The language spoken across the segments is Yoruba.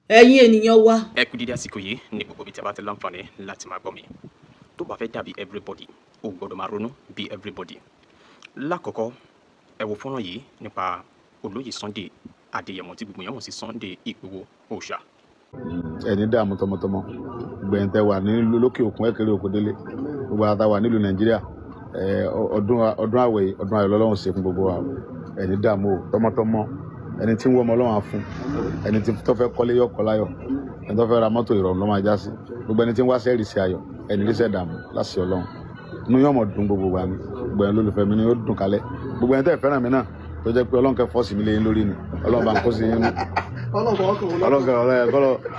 ẹ̀yin ènìyàn wa. ẹ kú dídí àsìkò yìí ní gbogbo ibi tí a bá ti láǹfààní láti máa gbọ́ mi tó bá fẹ́ dàbí everybody ó gbọ́dọ̀ máa ronú bí everybody. Lákọ̀ọ́kọ́ ẹ wo fọ́nrán yìí nípa olóyè Sunday Adéyẹmọ tí gbogbo èèyàn mọ̀ sí Sunday Igboho Oòṣà. ẹni dààmú tọmọtọmọ gbẹ̀yìntẹ́ wà ní lókè òkun ẹ̀kẹ́rẹ́ òkú délé gbogbo àtà wà nílùú Nàìjíríà ọdún àwẹ̀ ọdún ayọ̀ lọ́lọ́run ṣe fún gbogbo wa ẹni dààmú tọmọtọmọ ẹni tí ń wọ́ ọmọ Ọlọ́run á fún ẹni tí tó fẹ́ kọ́lé yọ̀kọ́ láyọ̀ ẹni tó fẹ́ ra mọ́tò ìrọ̀rùn ló máa já sí gbogbo ẹni tí ń wá sẹ́ẹ̀rì sí ayọ̀ ẹni ríṣẹ́ dààmú láṣẹ Ọlọ́run inú yọ̀mọ̀ dùn gbogbo wa ni gbogbo ẹni lólùfẹ́ mi ni yóò dùn kálẹ̀ gbogbo ẹni tẹ́ fẹ́ràn mi náà tó jẹ́ pé Ọlọ́run kẹ́ fọ́ọ̀sì mi léyìn lórí ni Ọlọ́run bá ń kó sí yín nù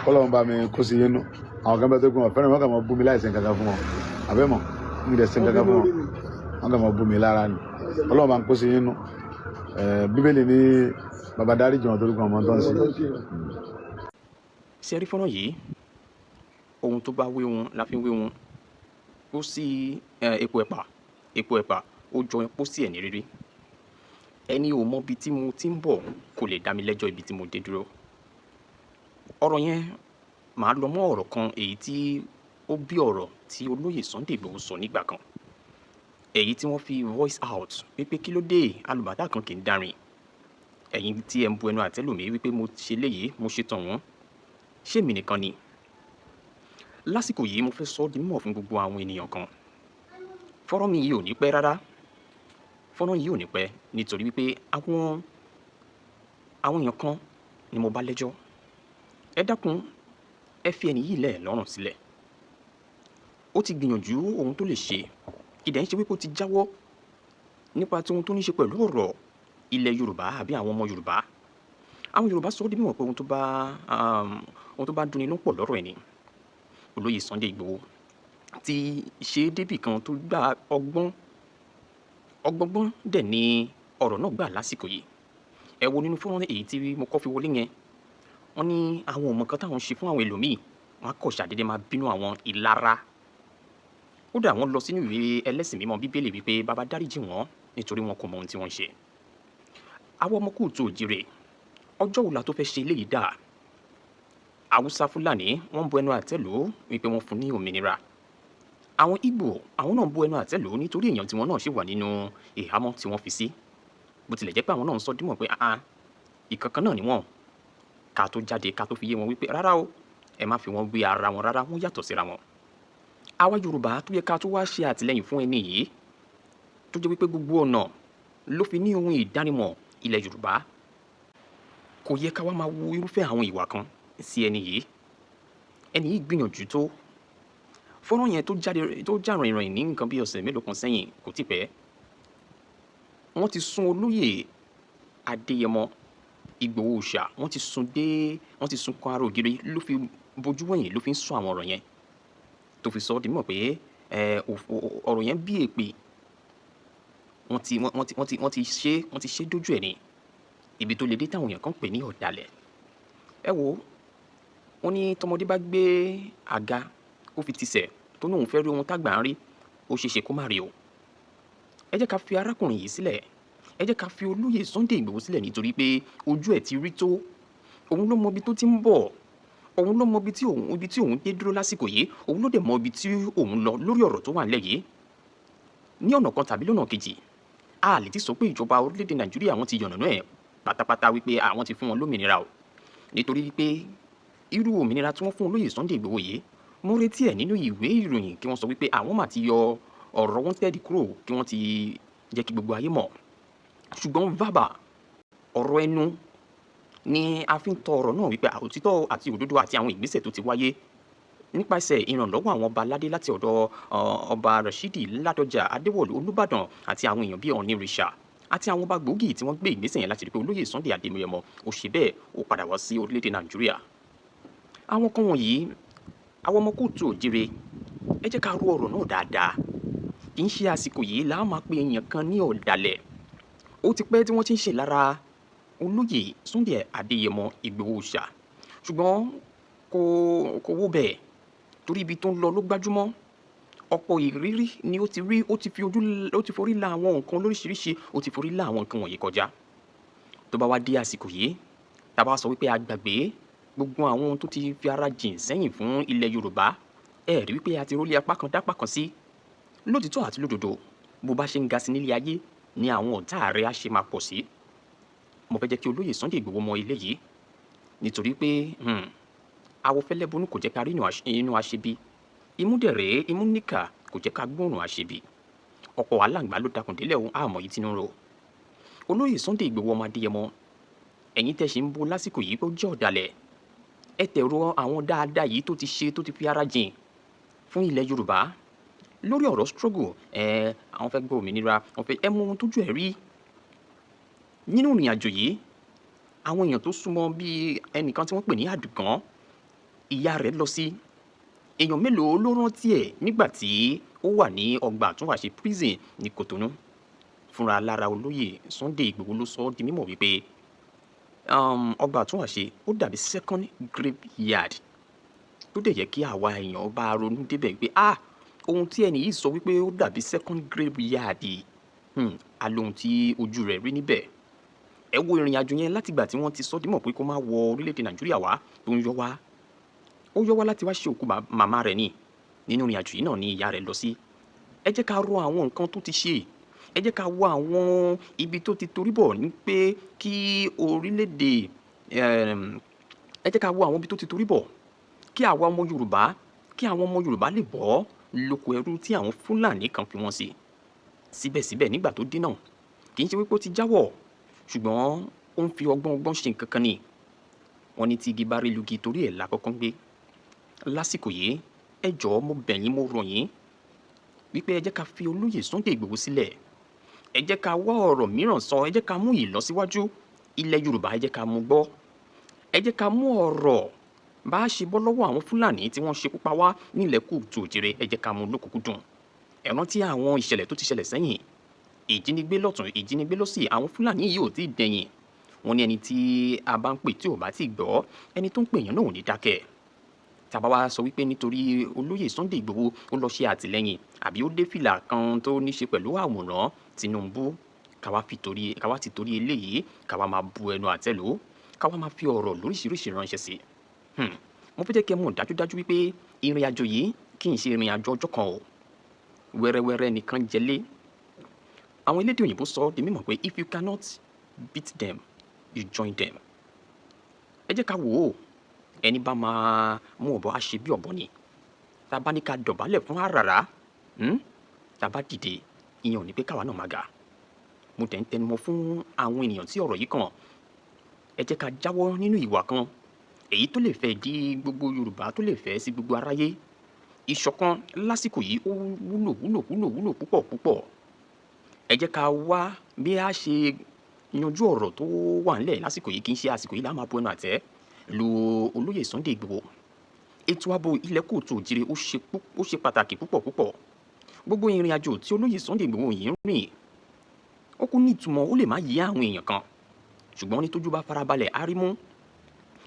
Ọlọ́run bá mi kó sí yín nù àwọn kan bẹ tó gbọ́n wọn fẹ́ràn wọn kà máa bú mi láì ṣe nǹkan kan fún wọn àbẹ́mọ̀ mi dẹ̀ ṣe nǹkan kan fún wọn wọn kà máa bú mi lára ni Ọlọ́run bá ń kó sí yín nù Bíbélì ní bàbá dáríjì wọn torí kan ọmọ tó ń ṣe. ṣe rí fọ́nrán yìí ohun tó bá wé wọn la fi ń wé wọn ó sí epo ẹ̀pà ó jọ epo sí ẹ̀ní rírí ẹni ò mọ ibi tí mo ti ń bọ̀ kò lè dá mi lẹ́jọ́ ibi tí mo dé dúró. Ọ̀rọ̀ yẹn màá lọ mọ́ ọ̀rọ̀ kan èyí tí ó bí ọ̀rọ̀ tí olóyè Sunday Igboho sọ nígbà kan èyí tí wọ́n fi voice out wípé kí ló dé alùbàdà kan kì í darin ẹ̀yin tí ẹ ń bu ẹnu àtẹ́lù mi wípé mo ṣe léyìí mo ṣe tàn wọ́n ṣé mi nìkan ni. Lásìkò yìí mo fẹ́ sọ ọ́ di mímọ̀ fún gbogbo àwọn ènìyàn kan fọ́nrán mi yìí ò ní pẹ́ rárá fọ́nrán yìí ò ní pẹ́ nítorí wípé àwọn èèyàn kan ni mo bá lẹ́jọ́ ẹ dákun ẹ fi ẹni yìí lẹ̀ lọ́rùn sílẹ̀ ó ti gbìyànjú ohun tó lè ṣe ìdẹ̀ ń ṣe wípé ó ti jáwọ́ nípa tí ohun tó ní ṣe pẹ̀lú ọ̀rọ̀ ilẹ̀ Yorùbá àbí àwọn ọmọ Yorùbá àwọn Yorùbá sọ ọ́ di mímọ̀ pé ohun tó bá dunni ló pọ̀ lọ́rọ̀ ẹ̀ ni olóyè Sunday Igboho ti ṣe débì kan tó gba ọgbọ́n dẹ̀ ni ọ̀rọ̀ náà gbà lásìkò yìí ẹ wo nínú fọ́nrán èyí tí mo kọ́ fi wọlé yẹn wọ́n ní àwọn ọmọ kan táwọn ṣe fún àwọn ẹlòmíì wọ́n á kọ̀ ṣàdédé máa bínú àwọn ìlara ó dà wọ́n lọ sínú ìwé ẹlẹ́sìn mímọ́ Bíbélì wípé bàbá dáríjì wọ́n nítorí wọn kò mọ ohun tí wọ́n ṣe. àwọn ọmọ kóòtù òjìrè ọjọ́ wo la tó fẹ́ ṣe eléyìí dà Haúsá Fúlàní wọ́n bu ẹnu àtẹ́ lù ú wípé wọ́n fún ní òmìnira àwọn Ìgbò àwọn náà bu ẹnu àtẹ́ lù ú nítorí èèyàn tiwọn náà ṣì wà nínú ìhámọ́ tí wọ́n fi sí bó tilẹ̀ jẹ́ pé àwọn náà ń sọ dímọ̀ pé ìkankan náà ni wọ́n ká tó jáde ká tó fi yé wọn wípé rárá o ẹ má fi wọn gbé ara wọn rárá wọn yàtọ̀ síra wọn. àwa Yorùbá tó yẹ ká tó wá ṣe àtìlẹ́yìn fún ẹni yìí tó jẹ́ wípé gbogbo ọ̀nà ló fi ní ohun ìdánimọ̀ ilẹ̀ Yorùbá kò yẹ ká wá máa wo irúfẹ́ àwọn ìwà kan sí ẹni yìí gbìyànjú tó fọ́nrán yẹn tó jà rìnrìn ní nǹkan bí ọ̀sẹ̀ mélòó kan sẹ́yìn kò tí pẹ́ wọ́n ti sún olóyè Adéyẹmọ Ìgbòho Òòṣà wọ́n ti sún kan ara ògiri ló fi bojú wẹ̀yìn ló fi ń sọ àwọn ọ̀rọ̀ yẹn tó fi sọ ọ́ di mọ̀ pé ọ̀rọ̀ yẹn bí èpè wọ́n ti ṣe dójú ẹ̀ ní ibi tó le dé táwọn èèyàn kan pè ní ọ̀dàlẹ̀. ẹ wo wọ́n ní tọmọdé bá gbé àga ó fi tisẹ̀ tó ní òun fẹ́ rí ohun tágbà ń rí ó ṣeé ṣe kó má rí o. ẹ jẹ́ ká fi arákùnrin yìí sílẹ̀ ẹ jẹ́ ká fi olóyè Sunday Igboho sílẹ̀ nítorí pé ojú ẹ̀ ti rí tó òun ló mọ ibi tó ti ń bọ̀ òun ló mọ ibi tí òun dé dúró lásìkò yìí òun ló dẹ̀ mọ ibi tí òun lọ lórí ọ̀rọ̀ tó wà nílẹ̀ yìí ní ọ̀nà kan tàbí lọ́nà kejì a lè ti sọ pé ìjọba orílẹ̀-èdè Nàìjíríà wọ́n ti yànnàná ẹ̀ pátápátá wípé àwọn ti fún wọn lómìnira o nítorí wípé irú òmìnira tí wọ́n fún olóyè Sunday Igboho yìí mo retí ẹ̀ nínú ìwé ìròyìn kí wọ́n sọ wípé àwọn mà ti yọ ọ̀rọ̀ wọn tẹ́ẹ̀dì kúrò kí wọ́n ti jẹ́ kí gbogbo ayé mọ̀ ṣùgbọ́n bàbá ọ̀rọ̀ ẹnu ni a fi ń tọ ọ̀rọ̀ náà wípé òtítọ́ àti òdodo àti àwọn ìgbésẹ̀ tó ti wáyé nípasẹ̀ ìrànlọ́wọ́ àwọn ọba aládé láti ọ̀dọ̀ ọba Rashidi Ládọjà Adéwọ̀lú Olúbàdàn àti àwọn èèyàn bíi Ọ̀nìrìṣà àti àwọn ọba gbòógì tí wọ́n gbé ìgbésẹ̀ yẹn láti rí pé olóyè Sunday Adéyẹmọ ó ṣe bẹ́ẹ̀ ó padà wá sí orílẹ̀-èdè Nàìjíríà. àwọn kan wọ̀nyí àwọn ọmọ kóòtù òjìrè ẹ jẹ́ ká ro ọ̀rọ̀ náà dáadáa kì í ṣe àsìkò yìí là á máa pe èèyàn kan ní ọ̀dàlẹ̀ ó ti pẹ́ tí wọ́n ti ń ṣe lára olóyè Sunday Adéyẹmọ Ìgbòho Òòṣà ṣùgbọ́n kò wó bẹ́ẹ̀ torí ibi tó ń lọ ló gbájúmọ́ ọ̀pọ̀ ìrírí ni ó ti rí ó ti forí la àwọn nǹkan lóríṣiríṣi ó ti forí la àwọn nǹkan wọ̀nyí kọjá tó bá wá dé àsìkò yìí tá a bá sọ wípé a gbàgbé gbogbo àwọn ohun tó ti fi ara jìn sẹ́yìn fún ilẹ̀ Yorùbá ẹ rí wípé a ti rólé apá kan dápá kan sí. Lótìtọ́ àti lódodo bó bá ṣe ń ga sí nílé ayé ni àwọn ọ̀tá rẹ̀ á ṣe máa pọ̀ sí. Mo fẹ́ jẹ́ kí olóyè Sunday Igboho mọ ilé yìí nítorí pé awọ̀fẹ́lẹ́ bonú kò jẹ́ ká rí inú aṣebi, imú dẹ̀rẹ̀ imú níkà kò jẹ́ ká gbóòórùn aṣebi. Ọ̀pọ̀ aláǹgbá ló dakùn délẹ̀ ohun àmọ́ yìí tinú ro. Olóyè Sunday Igboho ọmọ Adéyẹmọ, ẹ̀yin tẹ́ ṣe ń bú lásìkò yìí pé ó jẹ́ ọ̀dàlẹ̀. Ẹ tẹ̀rọ àwọn dáadáa yìí tó ti ṣe tó ti fi ara jìn fún ilẹ̀ Yorùbá lórí ọ̀rọ̀ struggle àwọn fẹ́ gbọ́ òmìnira wọ́n fẹ́ ẹ mọ ohun tójú ẹ̀ rí. Nínú ìrìn àjò yìí àwọn èèyàn tó súnmọ́ bíi ẹnìkan tí wọ́n pè ní Àdùgán, ìyá rẹ̀ lọ sí. Èèyàn mélòó ló rántí ẹ̀ nígbà tí ó wà ní ọgbà àtúnwàṣe prison ní Kòtónú. Fúnra lára olóyè Sunday Igboho ló sọ ọ́ di mímọ̀ wípé ọgbà àtúnwàṣe ó dàbí second graveyard tó dẹ̀ yẹ kí àwa èèyàn bá ronú débẹ̀ wípé ohun tí ẹni yìí sọ wípé ó dàbí second graveyard alóhun tí ojú rẹ̀ rí níbẹ̀. Ẹ wo ìrìn àjò yẹn látìgbà tí wọ́n ti sọ dímọ̀ pé kó má wọ orílẹ̀-èdè Nàìjíríà wá tó ń yọ wá. Ó yọ wá láti wá ṣe òkú màmá rẹ̀ ni. Nínú ìrìn àjò yìí náà ni ìyá rẹ̀ lọ sí. Ẹ jẹ́ ká rò àwọn nǹkan tó ti ṣe. Ẹ jẹ́ ká wo àwọn ibi tó ti torí bọ̀ ní pé kí orílẹ̀-èdè ẹ jẹ́ ká wo àwọn ibi tó ti torí bọ̀ kí àwa ọmọ Yorùbá kí àwọn ọmọ Yorùbá lè bọ́ lóko ẹrú tí àwọn Fúlàní kan fi wọ́n sí. Síbẹ̀síbẹ̀ nígbà tó dé náà kì í ṣe wípé ó ti jáwọ́ ṣùgbọ́n ó ń fi ọgbọ́n ṣe nǹkan kan ni. Wọ́n ní tí igi bá rí lugi torí ẹ̀ lákọ́kọ́ ń gbé. Lásìkò yìí ẹ jọ̀ọ́ mo bẹ̀ yín mo rọ̀ yín wípé ẹ jẹ́ ká fi olóyè Sunday Igboho sílẹ̀. Ẹ jẹ́ ká wá ọ̀rọ̀ mìíràn sọ, ẹ jẹ́ ká mú ìlọsíwájú ilẹ̀ Yorùbá ẹ jẹ́ ká mú gbọ́. Ẹ jẹ́ ká mú ọ̀rọ̀ bá a ṣe bọ́ lọ́wọ́ àwọn Fúlàní tí wọ́n ṣekú pa wá nílẹ̀ Kóòtù Òjìrè ẹ jẹ́ ká mú lókùnkúndùn. Ẹ rántí àwọn ìṣẹ̀lẹ̀ tó ti ṣẹlẹ̀ sẹ́yìn, ìjínigbé lọ́tùn ìjínigbé lósì, àwọn Fúlàní yìí ò tí ì dẹ̀yìn. Wọ́n ní ẹni tí a bá ń pè tí ò bá tí gbọ́ ẹni tó ń pè yàn náà ò ní dákẹ́. Tàbá wa sọ wípé nítorí olóyè Sunday Igboho ó lọ ṣe àtìlẹ́yìn àbí ó dé fìlà kan tó ní ṣe pẹ̀lú àwòrán Tinubu káwa ti torí eléyìí káwa máa bu ẹnu àtẹ́lù káwa máa fi ọ̀rọ̀ lóríṣiríṣi ránṣẹ́ sí. Mo fẹ́ jẹ́ kí ẹ mọ̀ dájúdájú wípé ìrìn àjò yìí kì í ṣe ìrìn àjò ọjọ́ kan o. Wẹ́rẹ́wẹ́rẹ́ nìkan jẹlé. Àwọn elédè òyìnbó sọ di mímọ̀ pé if you cannot beat them, you join them. Ẹ jẹ́ ká wò ó ẹni bá máa mú ọ̀bọ á ṣe bí ọ̀bọ ni. Tá a bá ní ká dọ̀bálẹ̀ fún àràrá tá a bá dìde ìyẹn ò ní pé káwa náà máa ga. Mo tẹ̀ ń tẹnumọ́ fún àwọn ènìyàn tí ọ̀rọ̀ yìí kàn. Ẹ jẹ́ ká jáwọ́ nínú ìwà kan èyí tó lè fẹ́ di gbogbo Yorùbá tó lè fẹ́ sí gbogbo aráyé. Ìṣọ̀kan lásìkò yìí ó wúlò púpọ̀. Ẹ jẹ́ ká wá bí a ṣe yanjú ọ̀rọ̀ tó wà nílẹ̀ lásìkò yìí kì í ṣe àsìkò yìí la máa bu ẹnu àtẹ́ lu olóyè Sunday Igboho. Ètò ààbò ilẹ̀ Kóòtù Òjìrè ó ṣe pàtàkì púpọ̀. Gbogbo ìrìn àjò tí olóyè Sunday Igboho yìí ń rìn ó kún ní ìtumọ̀ ó lè má yé àwọn èèyàn kan ṣùgbọ́n ní tójú bá farabalẹ̀ á rí mú.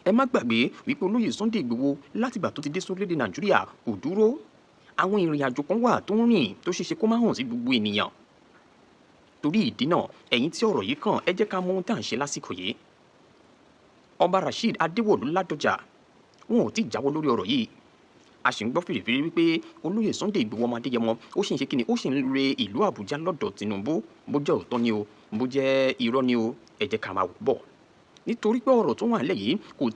Ẹ má gbàgbé wípé olóyè Sunday Igboho látìgbà tó ti dé sórílẹ̀-èdè Nàìjíríà kò dúró. Àwọn ìrìn àjò kan wà tó ń rìn tó ṣeéṣe kó má hàn sí gbogbo ènìyàn. Torí ìdí náà ẹ̀yin tí ọ̀rọ̀ yìí kàn ẹ jẹ́ ká mọ ohun tá à ń ṣe lásìkò yìí. Ọba Rasheed Adéwọ̀lú Ládọjà wọn ò tí ì jáwọ́ lórí ọ̀rọ̀ yìí. A sì ń gbọ́ fèrèfèrè wípé olóyè Sunday Igboho ọmọ Adéyẹmọ ó sì ń ṣe kíni ó sì ń re ìlú Àbújá lọ́dọ̀ Tinubu bó jẹ́ òótọ́ ni o bó jẹ́ irọ́ ni o ẹ jẹ́ ká máa wò bọ̀. Nítorí pé ọ̀rọ̀ tó wà nílẹ̀ yìí kò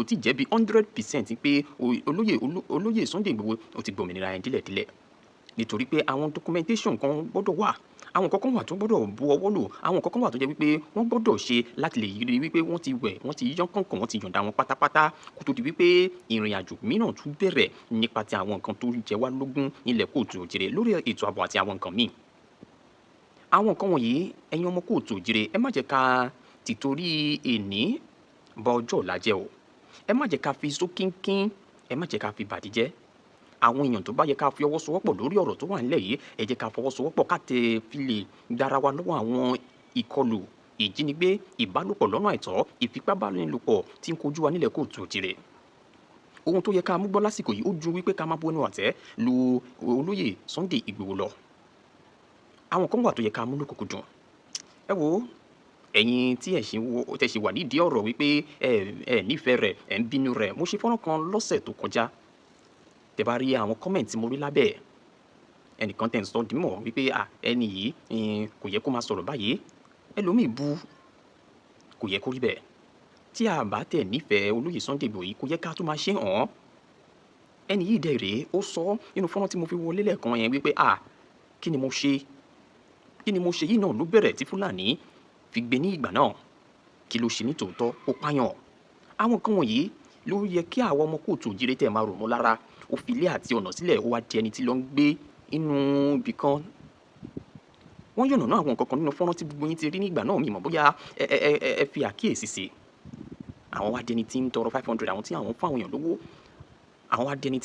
tí ì jẹ́ bí 100% pé olóyè Sunday Igboho ó ti gbòmìnira ẹ̀ dílẹ̀dílẹ̀. Nítorí pé àwọn documentation kan gbọ́dọ̀ wà àwọn kọ̀ọ̀kan wà tó gbọ́dọ̀ bu ọwọ́ lò àwọn kọ̀ọ̀kan wà tó jẹ́ wípé wọ́n gbọ́dọ̀ ṣe láti lè rí wípé wọ́n ti wẹ̀ wọ́n ti yán kànkàn wọ́n ti yọ̀ǹda wọn pátápátá kó tó di wípé ìrìn àjò mìíràn tún bẹ̀rẹ̀ nípa ti àwọn nǹkan tó jẹ wá lógún nílẹ̀ Kóòtù Òjìrè lórí ètò ààbò àti àwọn nǹkan míì. Àwọn nǹkan wọ̀nyí ẹ̀yin ọmọ Kóòtù Òjìrè ẹ má jẹ́ ká tìtorí èní bà ọjọ́ ọ̀la jẹ́ o ẹ má jẹ́ ká fi sókínkín ẹ má jẹ́ ká fi bàdí jẹ́. Àwọn èèyàn tó bá yẹ ká fi ọwọ́ sowọ́pọ̀ lórí ọ̀rọ̀ tó wà nílẹ̀ yìí ẹ jẹ́ ká fọwọ́ sowọ́pọ̀ ká tẹ fi lè dára wa lọ́wọ́ àwọn ìkọlù ìjínigbé ìbálòpọ̀ lọ́nà àìtọ́ ìfipábánilòpọ̀ tí ń kojú wa nílẹ̀ Kóòtù Òjìrè. Ohun tó yẹ ká mú gbọ́ lásìkò yìí ó ju wípé ká má bu ẹnu àtẹ́ lu olóyè Sunday Igboho lọ. Àwọn kan wà tó yẹ ká mú lókùnkúndùn. Ẹ wo ẹ̀yin tí ẹ̀ ṣì wà nídìí ọ̀rọ̀ wípé ẹ nífẹ̀ẹ́ rẹ̀ ẹ̀ ń bínú rẹ̀, mo ṣe fọ́nrán kan lọ́sẹ̀ tó kọjá tẹ́ bá rí àwọn comment tí mo rí lábẹ́ ẹ̀, ẹnìkan tẹ̀ ń sọ dímọ̀ wípé ẹni yìí kò yẹ kó máa sọ̀rọ̀ báyìí, ẹlòmíì bú, kò yẹ kó rí bẹ́ẹ̀. Tí a bá tẹ̀ nífẹ̀ẹ́ olóyè Sunday Igboho yìí kò yẹ ká tó máa ṣe hàn án. Ẹni yìí dẹ̀ rèé, ó sọ nínú fọ́nrán tí mo fi wọlé lẹ́ẹ̀kan yẹn wípé kí ni mo ṣe yìí náà ló bẹ̀rẹ̀ tí Fúlàní fi gbé ní ìgbà náà, kí ló ṣe ní tòótọ́, ó pààyàn. Àwọn nǹkan wọ̀nyí ló yẹ kí àwọn ọmọ kóòtù òjìrè tẹ̀ máa rò mọ́ lára. Ó fi ilé àti ọ̀nà sílẹ̀, ó wá di ẹni tí ló ń gbé inú ibì kan. Wọ́n yànnàná àwọn nǹkan kan nínú fọ́nrán tí gbogbo yín ti rí nígbà náà, mi mọ̀ bóyá ẹ fi àkíyèsí sí. Àwọn wá di ẹni tí ń tọrọ 500, àwọn tí àwọn fún àwọn èèyàn lówó, àwọn wá di ẹni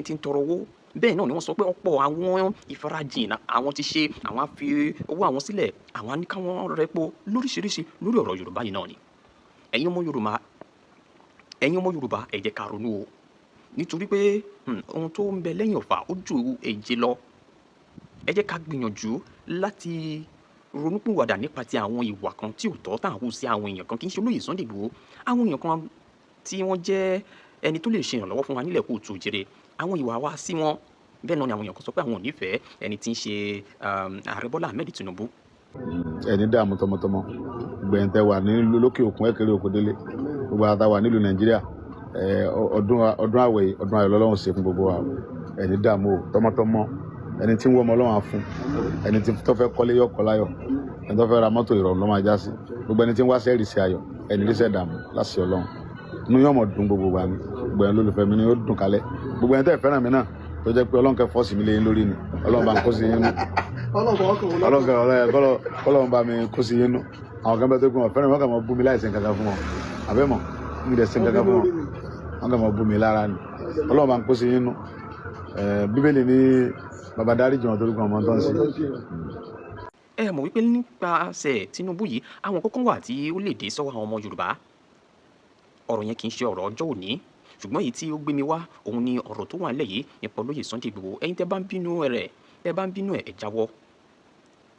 tí ń tọrọ owó. Bẹ́ẹ̀ náà ni wọ́n sọ pé ọ̀pọ̀ àwọn ìfarajìn àwọn ti ṣe, àwọn á fi owó àwọn sílẹ̀, àwọn á ní káwọn rẹpo lóríṣiríṣi lórí ọ̀rọ̀ Yorùbá yìí náà ni. Ẹ̀yin ọmọ Yorùbá ẹ jẹ́ ká ronú o, nítorí pé ohun tó ń bẹ lẹ́yìn ọ̀fà ó ju èje lọ. Ẹ jẹ́ ká gbìyànjú láti ronúpìwàdà nípa ti àwọn ìwà kan tí ò tọ́ tá à ń hù sí àwọn èèyàn kan, kì í ṣe olóyè Sunday Igboho, àwọn èèyàn kan tí wọ́n jẹ́ ẹni tó lè ṣe ìrànlọ́wọ́ fún wa nílẹ̀ kóòtù òjìrè, àwọn ìwà wa sí wọn. Bẹ́ẹ̀ náà ni àwọn èèyàn kan sọ pé àwọn ò nífẹ̀ẹ́ ẹni tí ń ṣe ààrẹ Bọ́lá Ahmed Tinubu. ẹni dààmú tọmọtọmọ gbẹ̀yìn tẹ wà ní lókè òkun ẹ̀kẹ́rẹ́ òkú délé, gbogbo àtà wà nílùú Nàìjíríà, ọdún àwẹ̀ ọdún ayọ̀ lọ́lọ́run ṣe fún gbogbo wa. Ẹni dààmú o tọmọtọmọ, ẹni tí ń wọ́ ọmọ Ọlọ́run á fún, ẹni tí tó fẹ́ kọ́lé yọ̀ kọ́ láyọ̀, ẹni tó fẹ́ ra mọ́tò ìrọ̀rùn ló máa já sí, gbogbo ẹni tí ń wá sẹ́ẹ̀rì sí ayọ̀, ẹni ríṣẹ́ dààmú láṣẹ Ọlọ́run. Inú yóò mọ̀ dùn gbogbo wa ni, gbogbo ẹni lólùfẹ́ mi ni yóò dùn kalẹ̀, gbogbo ẹni tẹ́ fẹ́ràn mi náà tó jẹ́ pé Ọlọ́run kẹ́ fọ́ọ̀sì mi lé yín lórí ni, Ọlọ́run bá ń kó sí yín nú, Ọlọ́run bá mi kó sí yín nú. Àwọn kan bẹ́ẹ̀ tó kún wọn fẹ́ràn mi, wọ́n kàn mọ́ bú mi láì ṣe nǹkan kan fún wọn, àbẹ́mọ̀ ń dẹ̀ ṣe nǹkan kan fún wọn, wọ́n kàn mọ́ bú mi lára ni. Ọlọ́run bá ń kó sí yín nú. Bíbélì ní bàbá dáríjì wọn torí kan ọmọ tó ń ṣe. Ẹ mọ̀ wípé nípasẹ̀ Tinubu yìí àwọn kọ́kọ́ wà tí ó lè dé sọ́wọ́ àwọn ọmọ Yorùbá. Ọ̀rọ̀ yẹn kì í ṣe ọ̀rọ̀ ọjọ́ òní, ṣùgbọ́n èyí tí ó gbé mi wá òun ni ọ̀rọ̀ tó wà nílẹ̀ yìí nípa olóyè Sunday Igboho. Ẹ̀yin tẹ́ bá ń bínú ẹ̀ jáwọ́,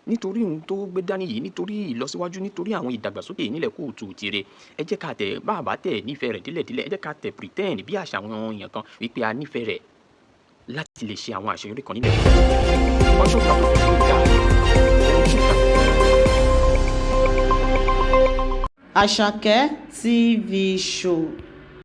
nítorí ohun tó gbé dání yìí, nítorí ìlọsíwájú, nítorí àwọn ìdàgbàsókè nílẹ̀ kóòtù òjìrè. Ẹ jẹ́ ká tẹ̀ bàbá tẹ̀ nífẹ̀ẹ́ rẹ̀ délẹ̀délẹ̀, ẹ jẹ́ ká tẹ̀ pretend bí àṣà àwọn èèyàn kan wípé a nífẹ̀ẹ́ rẹ̀ láti lè ṣe àwọn àṣeyọrí kan nílẹ̀. Ọjọ́ kan tó fi dá Àṣàkẹ́ TV Show.